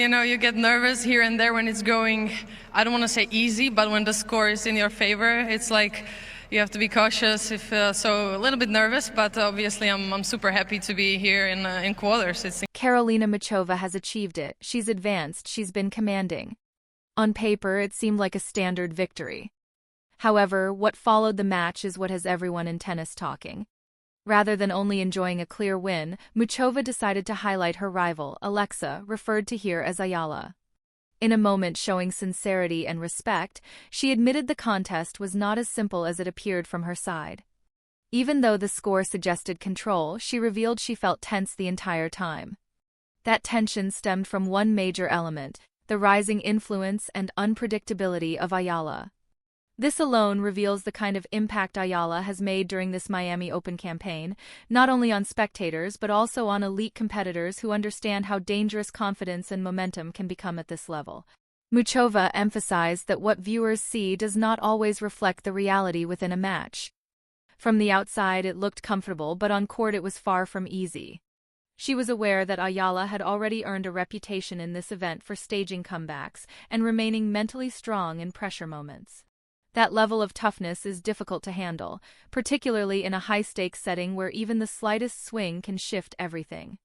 You know, you get nervous here and there when it's going, I don't want to say easy, but when the score is in your favor, it's like you have to be cautious. So a little bit nervous, but obviously I'm super happy to be here in quarters. Karolína Muchová has achieved it. She's advanced. She's been commanding. On paper, it seemed like a standard victory. However, what followed the match is what has everyone in tennis talking. Rather than only enjoying a clear win, Muchová decided to highlight her rival, Alexa, referred to here as Eala. In a moment showing sincerity and respect, she admitted the contest was not as simple as it appeared from her side. Even though the score suggested control, she revealed she felt tense the entire time. That tension stemmed from one major element, the rising influence and unpredictability of Eala. This alone reveals the kind of impact Eala has made during this Miami Open campaign, not only on spectators but also on elite competitors who understand how dangerous confidence and momentum can become at this level. Muchová emphasized that what viewers see does not always reflect the reality within a match. From the outside it looked comfortable, but on court it was far from easy. She was aware that Eala had already earned a reputation in this event for staging comebacks and remaining mentally strong in pressure moments. That level of toughness is difficult to handle, particularly in a high-stakes setting where even the slightest swing can shift everything.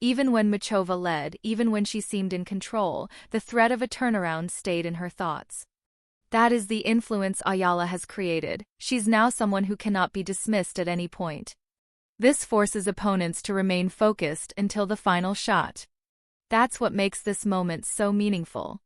Even when Muchová led, even when she seemed in control, the threat of a turnaround stayed in her thoughts. That is the influence Eala has created. She's now someone who cannot be dismissed at any point. This forces opponents to remain focused until the final shot. That's what makes this moment so meaningful.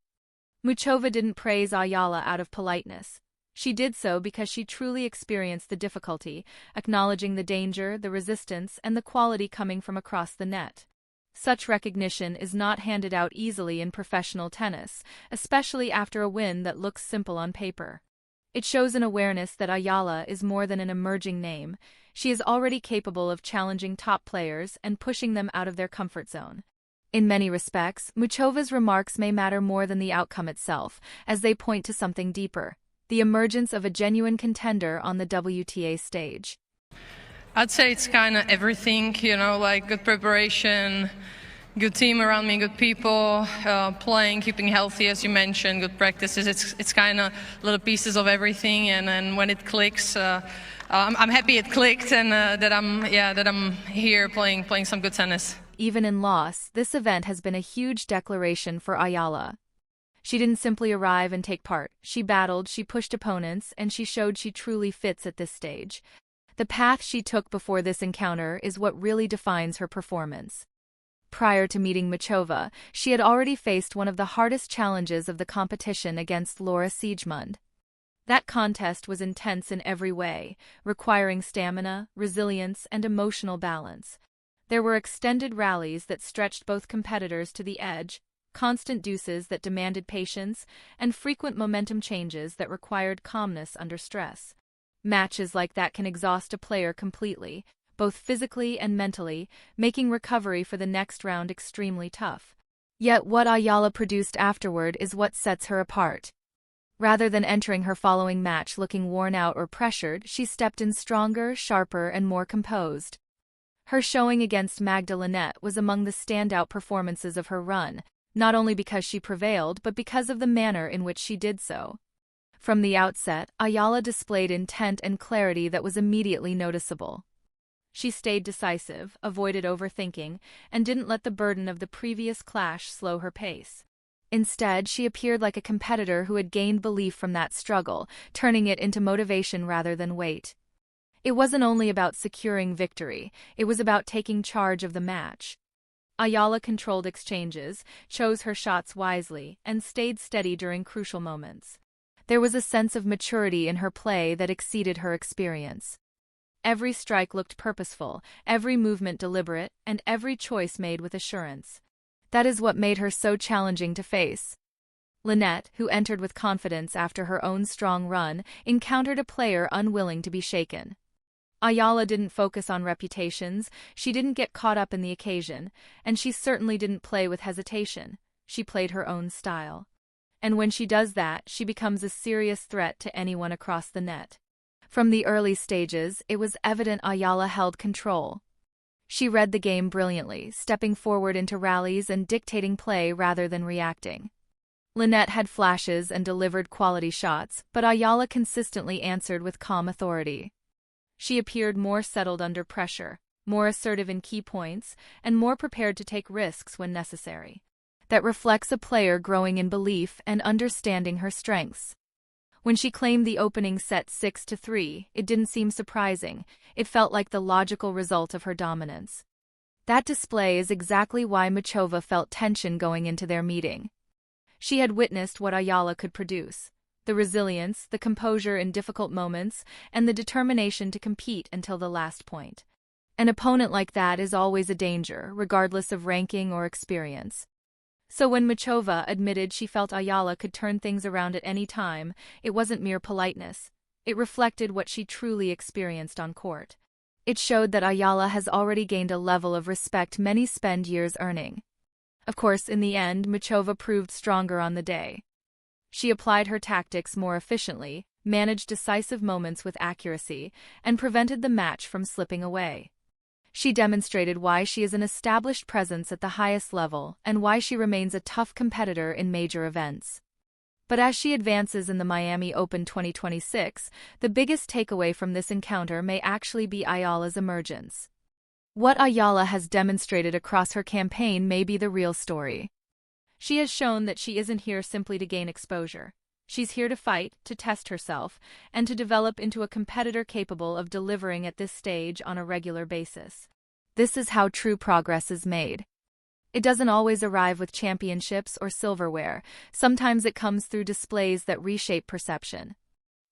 Muchová didn't praise Eala out of politeness. She did so because she truly experienced the difficulty, acknowledging the danger, the resistance, and the quality coming from across the net. Such recognition is not handed out easily in professional tennis, especially after a win that looks simple on paper. It shows an awareness that Eala is more than an emerging name. She is already capable of challenging top players and pushing them out of their comfort zone. In many respects, Muchová's remarks may matter more than the outcome itself, as they point to something deeper: the emergence of a genuine contender on the WTA stage. I'd say it's kind of everything, you know, like good preparation, good team around me, good people, playing, keeping healthy, as you mentioned, good practices. It's kind of little pieces of everything, and then when it clicks, I'm happy it clicked, and that I'm here playing some good tennis. Even in loss, this event has been a huge declaration for Eala. She didn't simply arrive and take part. She battled, she pushed opponents, and she showed she truly fits at this stage. The path she took before this encounter is what really defines her performance. Prior to meeting Muchová, she had already faced one of the hardest challenges of the competition against Laura Siegemund. That contest was intense in every way, requiring stamina, resilience, and emotional balance. There were extended rallies that stretched both competitors to the edge, constant deuces that demanded patience, and frequent momentum changes that required calmness under stress. Matches like that can exhaust a player completely, both physically and mentally, making recovery for the next round extremely tough. Yet what Eala produced afterward is what sets her apart. Rather than entering her following match looking worn out or pressured, she stepped in stronger, sharper, and more composed. Her showing against Magda Linette was among the standout performances of her run, not only because she prevailed but because of the manner in which she did so. From the outset, Eala displayed intent and clarity that was immediately noticeable. She stayed decisive, avoided overthinking, and didn't let the burden of the previous clash slow her pace. Instead, she appeared like a competitor who had gained belief from that struggle, turning it into motivation rather than weight. It wasn't only about securing victory, it was about taking charge of the match. Eala controlled exchanges, chose her shots wisely, and stayed steady during crucial moments. There was a sense of maturity in her play that exceeded her experience. Every strike looked purposeful, every movement deliberate, and every choice made with assurance. That is what made her so challenging to face. Linette, who entered with confidence after her own strong run, encountered a player unwilling to be shaken. Eala didn't focus on reputations, she didn't get caught up in the occasion, and she certainly didn't play with hesitation. She played her own style. And when she does that, she becomes a serious threat to anyone across the net. From the early stages, it was evident Eala held control. She read the game brilliantly, stepping forward into rallies and dictating play rather than reacting. Linette had flashes and delivered quality shots, but Eala consistently answered with calm authority. She appeared more settled under pressure, more assertive in key points, and more prepared to take risks when necessary. That reflects a player growing in belief and understanding her strengths. When she claimed the opening set 6-3, it didn't seem surprising. It felt like the logical result of her dominance. That display is exactly why Muchová felt tension going into their meeting. She had witnessed what Eala could produce: the resilience, the composure in difficult moments, and the determination to compete until the last point. An opponent like that is always a danger, regardless of ranking or experience. So when Muchová admitted she felt Eala could turn things around at any time, it wasn't mere politeness. It reflected what she truly experienced on court. It showed that Eala has already gained a level of respect many spend years earning. Of course, in the end, Muchová proved stronger on the day. She applied her tactics more efficiently, managed decisive moments with accuracy, and prevented the match from slipping away. She demonstrated why she is an established presence at the highest level and why she remains a tough competitor in major events. But as she advances in the Miami Open 2026, the biggest takeaway from this encounter may actually be Eala's emergence. What Eala has demonstrated across her campaign may be the real story. She has shown that she isn't here simply to gain exposure. She's here to fight, to test herself, and to develop into a competitor capable of delivering at this stage on a regular basis. This is how true progress is made. It doesn't always arrive with championships or silverware. Sometimes it comes through displays that reshape perception.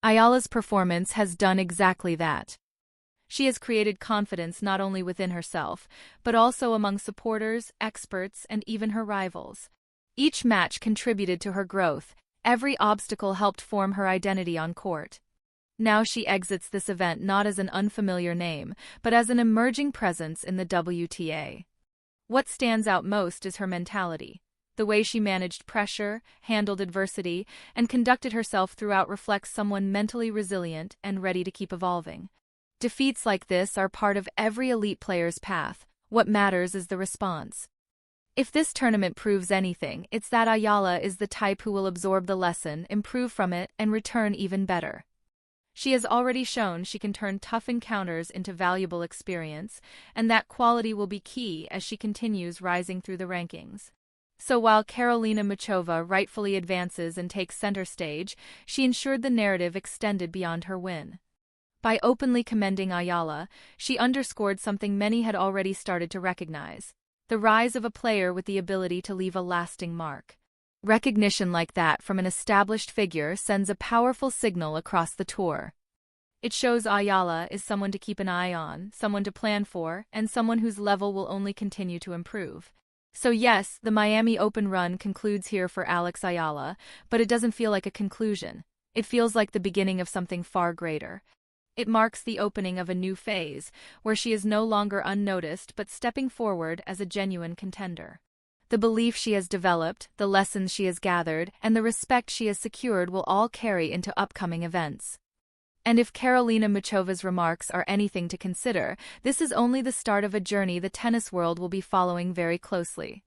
Eala's performance has done exactly that. She has created confidence not only within herself, but also among supporters, experts, and even her rivals. Each match contributed to her growth. Every obstacle helped form her identity on court. Now she exits this event not as an unfamiliar name, but as an emerging presence in the WTA. What stands out most is her mentality. The way she managed pressure, handled adversity, and conducted herself throughout reflects someone mentally resilient and ready to keep evolving. Defeats like this are part of every elite player's path. What matters is the response. If this tournament proves anything, it's that Eala is the type who will absorb the lesson, improve from it, and return even better. She has already shown she can turn tough encounters into valuable experience, and that quality will be key as she continues rising through the rankings. So while Karolína Muchová rightfully advances and takes center stage, she ensured the narrative extended beyond her win. By openly commending Eala, she underscored something many had already started to recognize: the rise of a player with the ability to leave a lasting mark. Recognition like that from an established figure sends a powerful signal across the tour. It shows Eala is someone to keep an eye on, someone to plan for, and someone whose level will only continue to improve. So yes, the Miami Open run concludes here for Alex Eala, but it doesn't feel like a conclusion. It feels like the beginning of something far greater. It marks the opening of a new phase, where she is no longer unnoticed but stepping forward as a genuine contender. The belief she has developed, the lessons she has gathered, and the respect she has secured will all carry into upcoming events. And if Karolína Muchová's remarks are anything to consider, this is only the start of a journey the tennis world will be following very closely.